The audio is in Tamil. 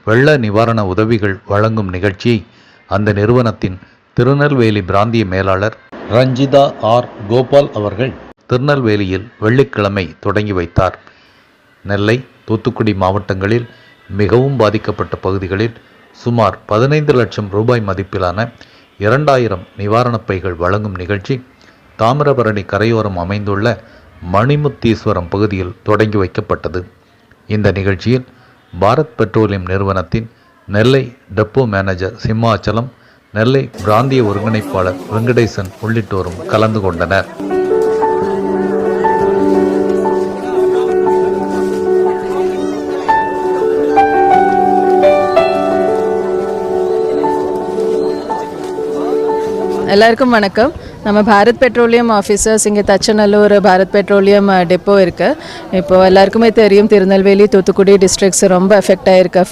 வெள்ள நிவாரண உதவிகள் வழங்கும் நிகழ்ச்சியை அந்த நிறுவனத்தின் திருநெல்வேலி பிராந்திய மேலாளர் ரஞ்சிதா ஆர் கோபால் அவர்கள் திருநெல்வேலியில் வெள்ளிக்கிழமை தொடங்கி வைத்தார். நெல்லை, தூத்துக்குடி மாவட்டங்களில் மிகவும் பாதிக்கப்பட்ட பகுதிகளில் சுமார் 15 லட்சம் ரூபாய் மதிப்பிலான 2000 நிவாரணப் பைகள் வழங்கும் நிகழ்ச்சி தாமிரபரணி கரையோரம் அமைந்துள்ள மணிமுத்தீஸ்வரம் பகுதியில் தொடங்கி வைக்கப்பட்டது. இந்த நிகழ்ச்சியில் பாரத் பெட்ரோலியம் நிறுவனத்தின் நெல்லை டெப்போ மேனேஜர் சிம்மாச்சலம், நெல்லை பிராந்திய ஒருங்கிணைப்பாளர் வெங்கடேசன் உள்ளிட்டோரும் கலந்து கொண்டனர். எல்லாருக்கும் வணக்கம். நம்ம பாரத் பெட்ரோலியம் ஆஃபீஸர்ஸ் இங்கே தச்சநல்லூர் பாரத் பெட்ரோலியம் டெப்போ இருக்குது. இப்போது எல்லாருக்குமே தெரியும், திருநெல்வேலி, தூத்துக்குடி டிஸ்ட்ரிக்ட்ஸ் ரொம்ப எஃபெக்ட் ஆகிருக்கு ஃப்ளட்